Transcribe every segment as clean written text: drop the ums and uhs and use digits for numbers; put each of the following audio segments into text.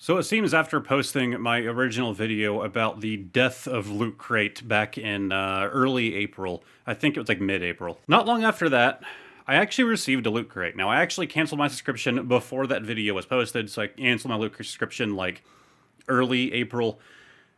So it seems after posting my original video about the death of Loot Crate back in early April, I think it was like mid-April. Not long after that, I actually received a Loot Crate. Now, I actually canceled my subscription before that video was posted, so I canceled my Loot Crate subscription like early April.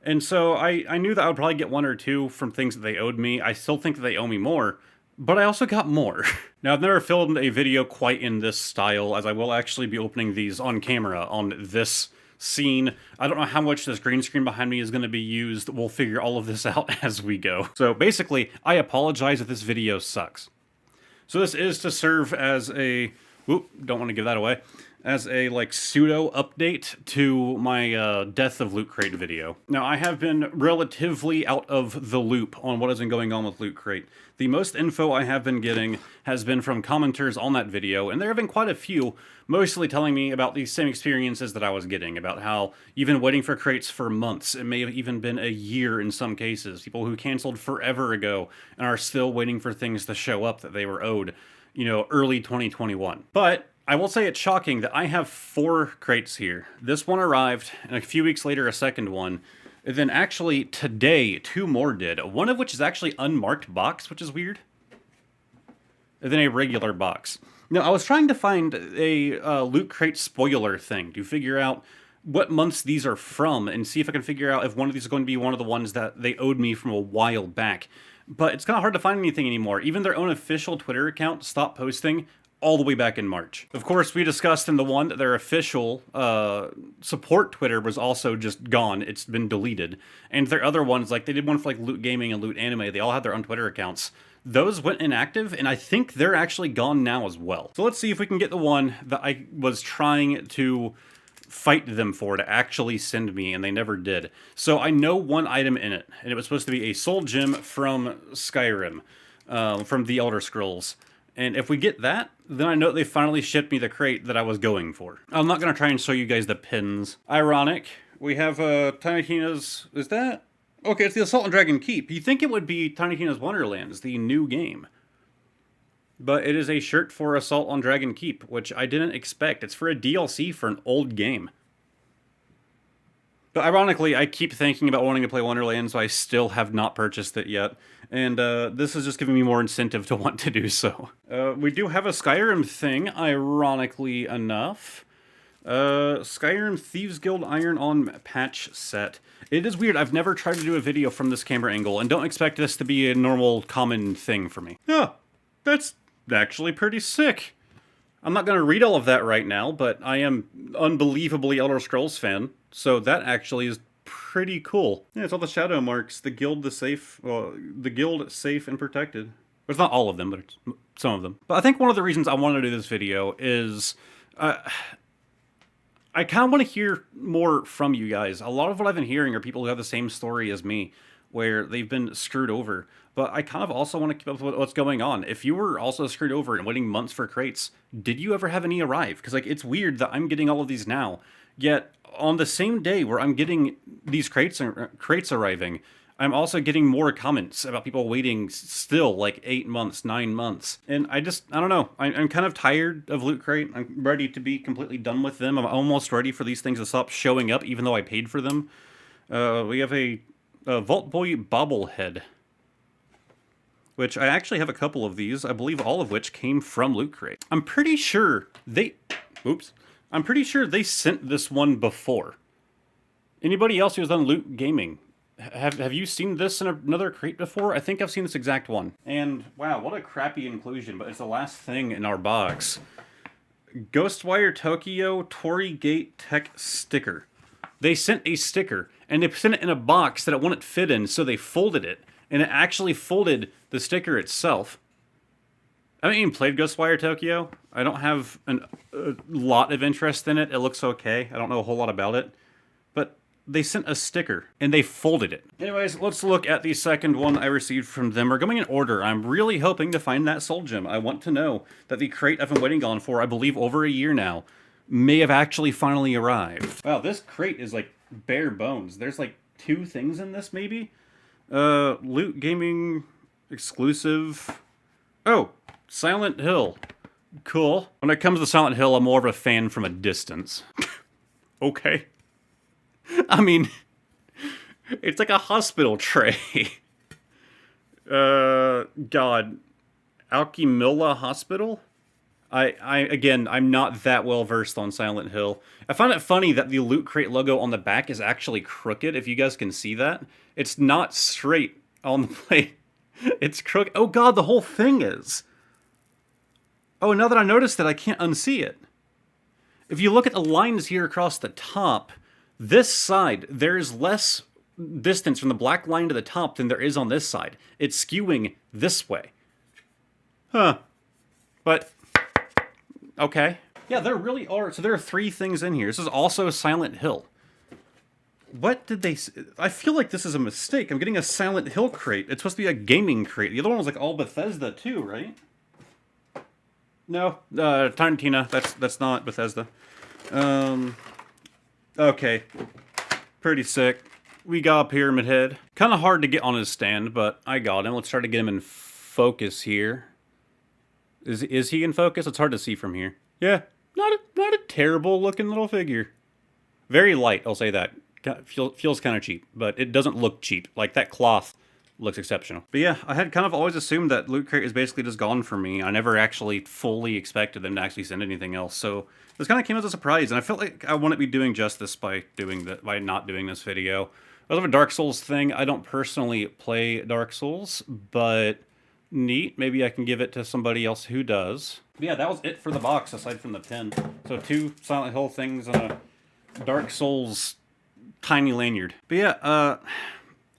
And so I knew that I would probably get one or two from things that they owed me. I still think that they owe me more, but I also got more. Now, I've never filmed a video quite in this style, as I will actually be opening these on camera on this scene. I don't know how much this green screen behind me is going to be used. We'll figure all of this out as we go. So basically, I apologize if this video sucks. So this is to serve as a... Whoop, don't want to give that away. As a, like, pseudo update to my Death of Loot Crate video. Now, I have been relatively out of the loop on what has been going on with Loot Crate. The most info I have been getting has been from commenters on that video, and there have been quite a few, mostly telling me about the same experiences that I was getting, about how you've been waiting for crates for months. It may have even been a year in some cases. People who canceled forever ago and are still waiting for things to show up that they were owed, you know, early 2021. But I will say it's shocking that I have 4 crates here. This one arrived, and a few weeks later a second one. And then actually today 2 more did, one of which is actually unmarked box, which is weird. And then a regular box. Now, I was trying to find a Loot Crate spoiler thing to figure out what months these are from and see if I can figure out if one of these is going to be one of the ones that they owed me from a while back. But it's kind of hard to find anything anymore. Even their own official Twitter account stopped posting all the way back in March. Of course, we discussed in the one that their official support Twitter was also just gone. It's been deleted. And their other ones, like they did one for like Loot Gaming and Loot Anime, they all had their own Twitter accounts. Those went inactive, and I think they're actually gone now as well. So let's see if we can get the one that I was trying to fight them for to actually send me, and they never did. So I know one item in it, and it was supposed to be a soul gem from Skyrim, from the Elder Scrolls. And if we get that, then I know they finally shipped me the crate that I was going for. I'm not going to try and show you guys the pins. Ironic. We have Tiny Tina's... Is that? Okay, it's the Assault on Dragon Keep. You'd think it would be Tiny Tina's Wonderlands, the new game. But it is a shirt for Assault on Dragon Keep, which I didn't expect. It's for a DLC for an old game. But ironically, I keep thinking about wanting to play Wonderland, so I still have not purchased it yet. And this is just giving me more incentive to want to do so. We do have a Skyrim thing, ironically enough. Skyrim Thieves Guild Iron On patch set. It is weird, I've never tried to do a video from this camera angle, and don't expect this to be a normal, common thing for me. Yeah, that's actually pretty sick. I'm not going to read all of that right now, but I am unbelievably Elder Scrolls fan, so that actually is pretty cool. Yeah, it's all the shadow marks, the guild, the guild safe and protected. It's not all of them, but it's some of them. But I think one of the reasons I wanted to do this video is I kind of want to hear more from you guys. A lot of what I've been hearing are people who have the same story as me, where they've been screwed over. But I kind of also want to keep up with what's going on. If you were also screwed over and waiting months for crates, did you ever have any arrive? Because like it's weird that I'm getting all of these now, yet on the same day where I'm getting these crates arriving, I'm also getting more comments about people waiting still like 8 months, 9 months. And I don't know. I'm kind of tired of Loot Crate. I'm ready to be completely done with them. I'm almost ready for these things to stop showing up, even though I paid for them. We have a Vault Boy bobblehead, which I actually have a couple of these, I believe all of which came from Loot Crate. I'm pretty sure they sent this one before. Anybody else who's done Loot Gaming, have you seen this in another crate before? I think I've seen this exact one. And wow, what a crappy inclusion, but it's the last thing in our box. Ghostwire Tokyo Torii Gate Tech sticker. They sent a sticker, and they sent it in a box that it wouldn't fit in, so they folded it. And it actually folded the sticker itself. I haven't even played Ghostwire Tokyo. I don't have a lot of interest in it. It looks okay. I don't know a whole lot about it. But they sent a sticker, and they folded it. Anyways, let's look at the second one I received from them. We're going in order. I'm really hoping to find that soul gem. I want to know that the crate I've been waiting on for, I believe, over a year now, may have actually finally arrived. Wow, this crate is like bare bones. There's like 2 things in this, maybe? Loot Gaming exclusive. Oh, Silent Hill. Cool. When it comes to Silent Hill, I'm more of a fan from a distance. Okay. I mean, it's like a hospital tray. God. Alchemilla Hospital? Again, I'm not that well versed on Silent Hill. I find it funny that the Loot Crate logo on the back is actually crooked, if you guys can see that. It's not straight on the plate. It's crooked. Oh god, the whole thing is. Oh, now that I noticed it, I can't unsee it. If you look at the lines here across the top, this side, there's less distance from the black line to the top than there is on this side. It's skewing this way. Huh. But, okay. Yeah, there really are. So there are 3 things in here. This is also Silent Hill. What did they... I feel like this is a mistake. I'm getting a Silent Hill crate. It's supposed to be a gaming crate. The other one was like all Bethesda too, right? No, Tiny Tina. That's not Bethesda. Okay. Pretty sick. We got Pyramid Head. Kind of hard to get on his stand, but I got him. Let's try to get him in focus here. Is he in focus? It's hard to see from here. Yeah, not a terrible looking little figure. Very light, I'll say that. Feels kind of cheap, but it doesn't look cheap. Like, that cloth looks exceptional. But yeah, I had kind of always assumed that Loot Crate is basically just gone for me. I never actually fully expected them to actually send anything else, so this kind of came as a surprise, and I felt like I wouldn't be doing justice by not doing this video. I have a Dark Souls thing. I don't personally play Dark Souls, but neat. Maybe I can give it to somebody else who does. But yeah, that was it for the box, aside from the pin. So 2 Silent Hill things and a Dark Souls tiny lanyard. But yeah,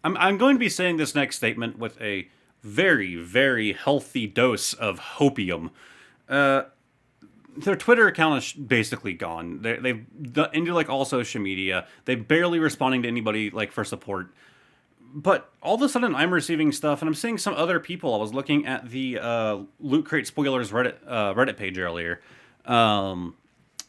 I'm going to be saying this next statement with a very, very healthy dose of hopium. Their Twitter account is basically gone. They've into like all social media. They're barely responding to anybody like for support. But all of a sudden, I'm receiving stuff, and I'm seeing some other people. I was looking at the Loot Crate Spoilers Reddit page earlier, and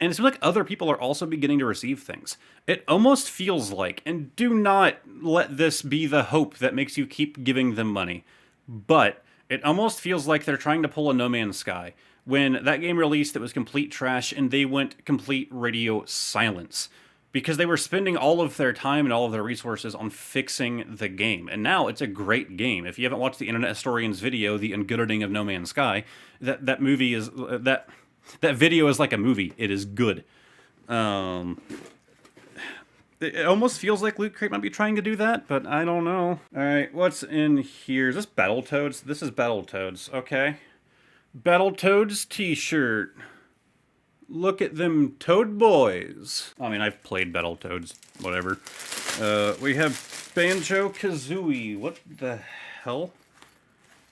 it seems like other people are also beginning to receive things. It almost feels like, and do not let this be the hope that makes you keep giving them money, but it almost feels like they're trying to pull a No Man's Sky. When that game released, it was complete trash, and they went complete radio silence. Because they were spending all of their time and all of their resources on fixing the game. And now it's a great game. If you haven't watched the Internet Historian's video, The Ungoodening of No Man's Sky, that movie is... That video is like a movie. It is good. It almost feels like Loot Crate might be trying to do that, but I don't know. Alright, what's in here? Is this Battletoads? This is Battletoads. Okay. Battletoads t-shirt. Look at them Toad boys. I mean, I've played Battletoads, whatever. We have Banjo-Kazooie. What the hell?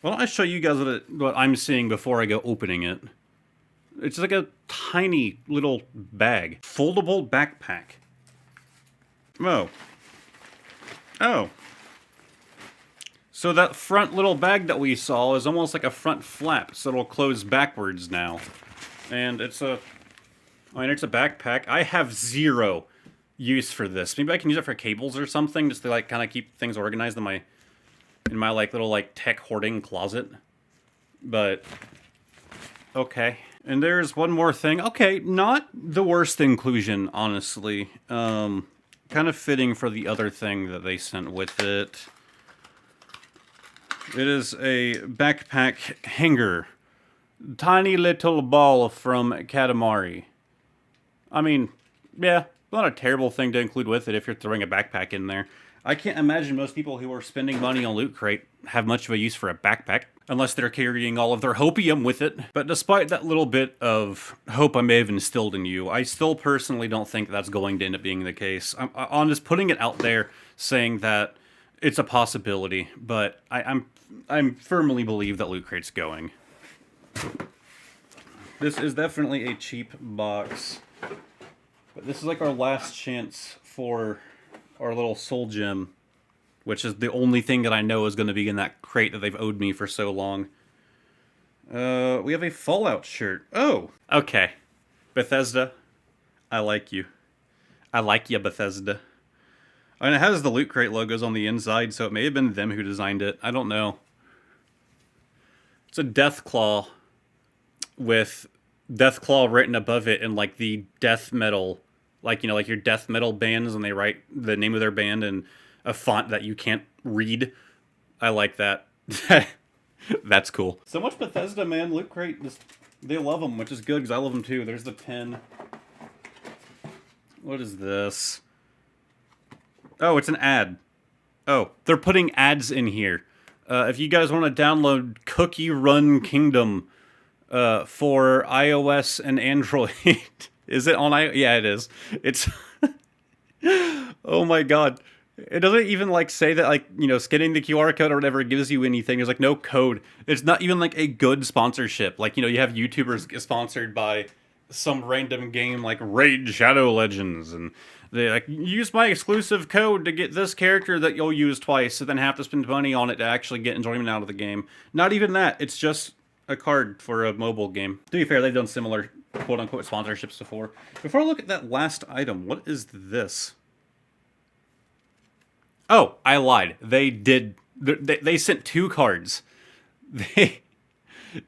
Why don't I show you guys what I'm seeing before I go opening it? It's like a tiny little bag. Foldable backpack. Oh. Oh. So that front little bag that we saw is almost like a front flap, so it'll close backwards now. And it's a backpack. I have 0 use for this. Maybe I can use it for cables or something, just to like kind of keep things organized in my like little like tech hoarding closet. But okay. And there's one more thing. Okay, not the worst inclusion, honestly. Kind of fitting for the other thing that they sent with it. It is a backpack hanger. Tiny little ball from Katamari. I mean, yeah, not a terrible thing to include with it if you're throwing a backpack in there. I can't imagine most people who are spending money on Loot Crate have much of a use for a backpack, unless they're carrying all of their hopium with it. But despite that little bit of hope I may have instilled in you, I still personally don't think that's going to end up being the case. I'm just putting it out there, saying that it's a possibility, but I'm firmly believe that Loot Crate's going. This is definitely a cheap box, but this is like our last chance for our little soul gem, which is the only thing that I know is going to be in that crate that they've owed me for so long. We have a Fallout shirt. Oh, okay. Bethesda, I like you. I like ya, Bethesda. And it has the Loot Crate logos on the inside, so it may have been them who designed it. I don't know. It's a Deathclaw with Deathclaw written above it in like the death metal like, you know, like your death metal bands, and they write the name of their band in a font that you can't read. I like that. That's cool. So much Bethesda, man. Loot Crate, just, they love them, which is good because I love them too. There's the pin. What is this? Oh, it's an ad. Oh, they're putting ads in here. If you guys want to download Cookie Run Kingdom for iOS and Android, is it on iOS? Yeah, it is. It's oh my god. It doesn't even like say that, like, you know, scanning the QR code or whatever gives you anything. There's like no code. It's not even like a good sponsorship. Like, you know, you have YouTubers get sponsored by some random game like Raid Shadow Legends, and they like, use my exclusive code to get this character that you'll use twice, so then have to spend money on it to actually get enjoyment out of the game. Not even that. It's just a card for a mobile game. To be fair, they've done similar quote-unquote sponsorships before. Before I look at that last item, what is this? Oh, I lied. They did. They sent 2 cards.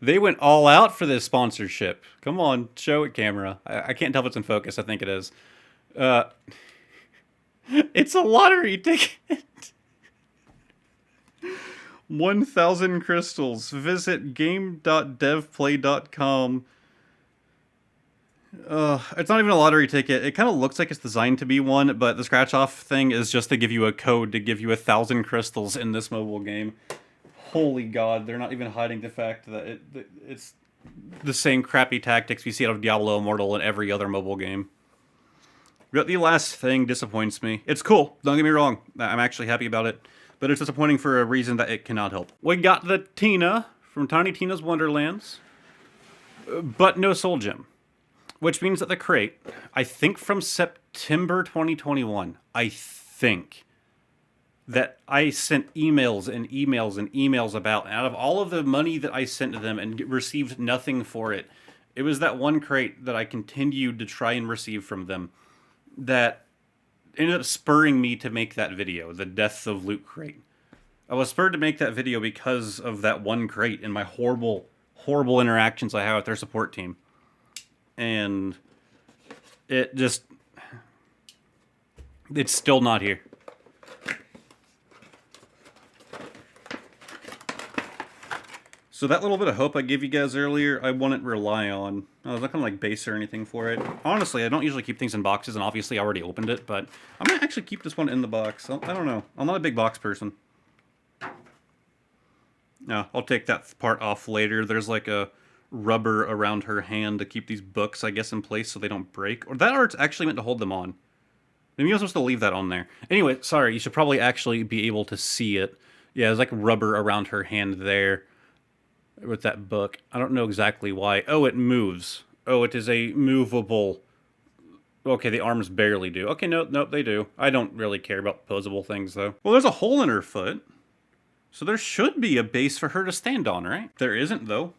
They went all out for this sponsorship. Come on, show it, camera. I can't tell if it's in focus. I think it is. It's a lottery ticket. 1,000 crystals. Visit game.devplay.com. It's not even a lottery ticket. It kind of looks like it's designed to be one, but the scratch-off thing is just to give you a code to give you 1,000 crystals in this mobile game. Holy God, they're not even hiding the fact that it's the same crappy tactics we see out of Diablo Immortal and every other mobile game. But the last thing disappoints me. It's cool, don't get me wrong. I'm actually happy about it, but it's disappointing for a reason that it cannot help. We got the Tina from Tiny Tina's Wonderlands, but no Soul Gem. Which means that the crate, I think from September 2021, I think, that I sent emails and emails and emails about, and out of all of the money that I sent to them and received nothing for it, it was that one crate that I continued to try and receive from them that ended up spurring me to make that video, the Death of Loot Crate. I was spurred to make that video because of that one crate and my horrible, horrible interactions I had with their support team. And it just, it's still not here. So that little bit of hope I gave you guys earlier, I wouldn't rely on. I was not gonna like base or anything for it. Honestly, I don't usually keep things in boxes, and obviously I already opened it, but I'm gonna actually keep this one in the box. I don't know. I'm not a big box person. No, I'll take that part off later. There's like a rubber around her hand to keep these books, I guess, in place so they don't break. Or that art's actually meant to hold them on. Maybe you're supposed to leave that on there. Anyway, sorry, you should probably actually be able to see it. Yeah, there's like rubber around her hand there with that book. I don't know exactly why. Oh, it moves. Oh, it is a movable... Okay, the arms barely do. Okay, nope, they do. I don't really care about posable things, though. Well, there's a hole in her foot. So there should be a base for her to stand on, right? There isn't, though.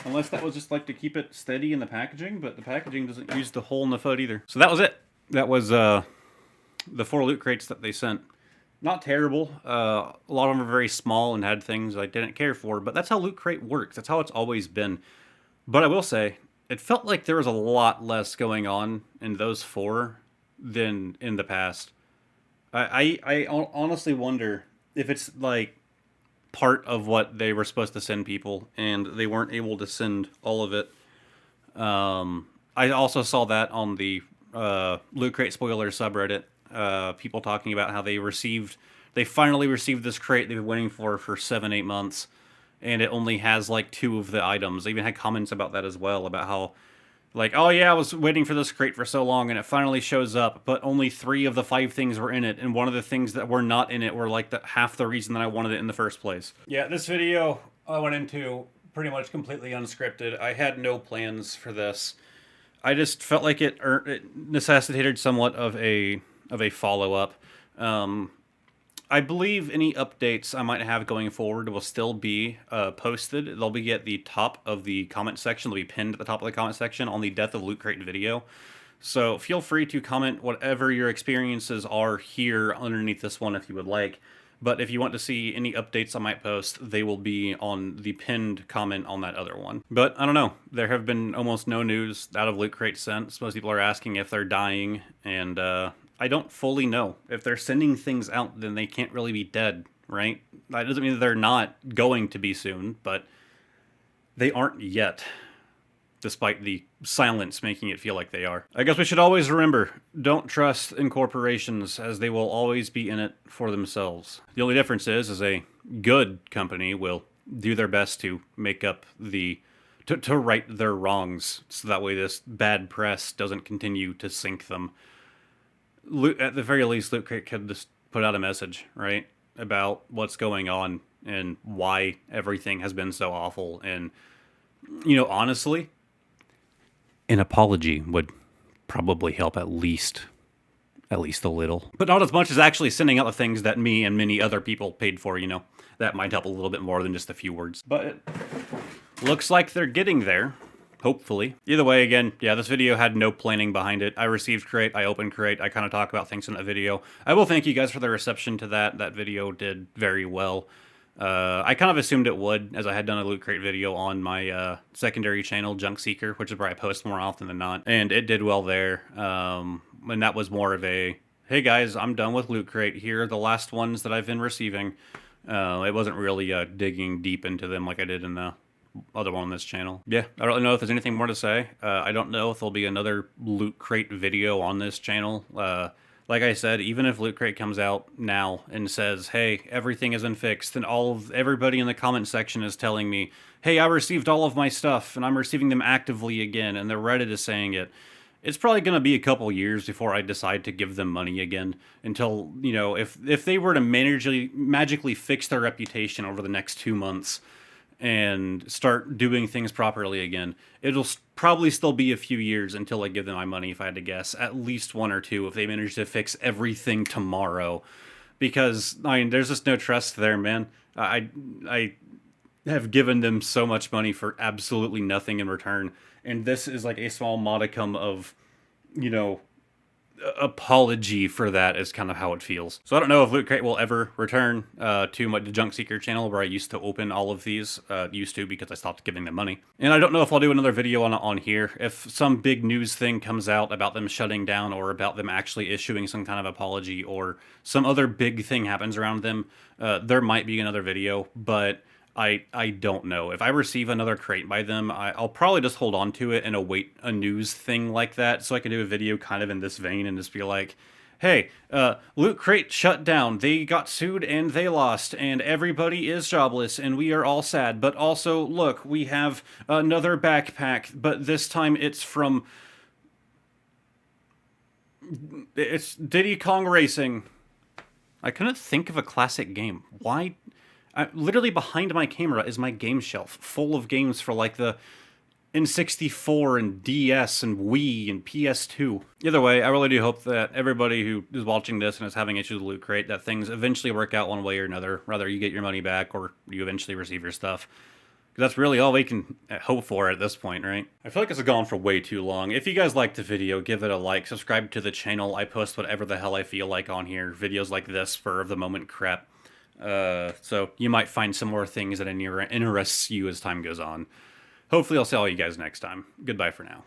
Unless that was just like to keep it steady in the packaging, but the packaging doesn't use the hole in the foot either. So that was it. That was the 4 loot crates that they sent. Not terrible. A lot of them are very small and had things I didn't care for, but that's how Loot Crate works. That's how it's always been. But I will say, it felt like there was a lot less going on in those 4 than in the past. I honestly wonder if it's like part of what they were supposed to send people, and they weren't able to send all of it. I also saw that on the Loot Crate Spoiler subreddit. People talking about how they finally received this crate they've been waiting for 7-8 months, and it only has like 2 of the items. They even had comments about that as well, about how, like, oh yeah, I was waiting for this crate for so long, and it finally shows up, but only 3 of the 5 things were in it, and one of the things that were not in it were like half the reason that I wanted it in the first place. Yeah, this video I went into pretty much completely unscripted. I had no plans for this. I just felt like it necessitated somewhat of a follow-up. I believe any updates I might have going forward will still be posted. They'll be at the top of the comment section. They'll be pinned at the top of the comment section on the Death of Loot Crate video. So feel free to comment whatever your experiences are here underneath this one if you would like. But if you want to see any updates I might post, they will be on the pinned comment on that other one. But I don't know. There have been almost no news out of Loot Crate since. Most people are asking if they're dying, and I don't fully know. If they're sending things out, then they can't really be dead, right? That doesn't mean that they're not going to be soon, but they aren't yet, despite the silence making it feel like they are. I guess we should always remember, don't trust in corporations, as they will always be in it for themselves. The only difference is a good company will do their best to make up to right their wrongs, so that way this bad press doesn't continue to sink them. At the very least, Loot Crate could just put out a message, right, about what's going on and why everything has been so awful. And, honestly, an apology would probably help at least a little. But not as much as actually sending out the things that me and many other people paid for, That might help a little bit more than just a few words. But it looks like they're getting there. Hopefully. Either way, again, yeah, this video had no planning behind it. I received Crate, I opened Crate, I kind of talk about things in that video. I will thank you guys for the reception to that. That video did very well. I kind of assumed it would, as I had done a Loot Crate video on my secondary channel, Junk Seeker, which is where I post more often than not, and it did well there. And that was more of a, hey guys, I'm done with Loot Crate. Here are the last ones that I've been receiving. It wasn't really digging deep into them like I did in the other one on this channel. Yeah, I don't really know if there's anything more to say. I don't know if there'll be another Loot Crate video on this channel. Like I said, even if Loot Crate comes out now and says, hey, everything has been fixed, and everybody in the comment section is telling me, hey, I received all of my stuff, and I'm receiving them actively again, and their Reddit is saying it, it's probably going to be a couple years before I decide to give them money again, until, if they were to magically fix their reputation over the next 2 months, and start doing things properly again, it'll probably still be a few years until I give them my money, if I had to guess. At least 1 or 2, if they manage to fix everything tomorrow. Because, there's just no trust there, man. I have given them so much money for absolutely nothing in return. And this is like a small modicum of, apology for that is kind of how it feels. So I don't know if Loot Crate will ever return to the Junk Seeker channel where I used to open all of these. Used to, because I stopped giving them money. And I don't know if I'll do another video on here. If some big news thing comes out about them shutting down, or about them actually issuing some kind of apology, or some other big thing happens around them, there might be another video, but I don't know. If I receive another Crate by them, I'll probably just hold on to it and await a news thing like that, so I can do a video kind of in this vein and just be like, hey, Loot Crate shut down, they got sued and they lost, and everybody is jobless, and we are all sad, but also, look, we have another backpack, but this time it's Diddy Kong Racing. I couldn't think of a classic game. Why? Literally behind my camera is my game shelf, full of games for like the N64 and DS and Wii and PS2. Either way, I really do hope that everybody who is watching this and is having issues with Loot Crate, that things eventually work out one way or another. Rather you get your money back or you eventually receive your stuff. Because that's really all we can hope for at this point, right? I feel like this has gone for way too long. If you guys liked the video, give it a like, subscribe to the channel. I post whatever the hell I feel like on here. Videos like this, spur of the moment crap. So you might find some more things that interests you as time goes on. Hopefully I'll see all you guys next time. Goodbye for now.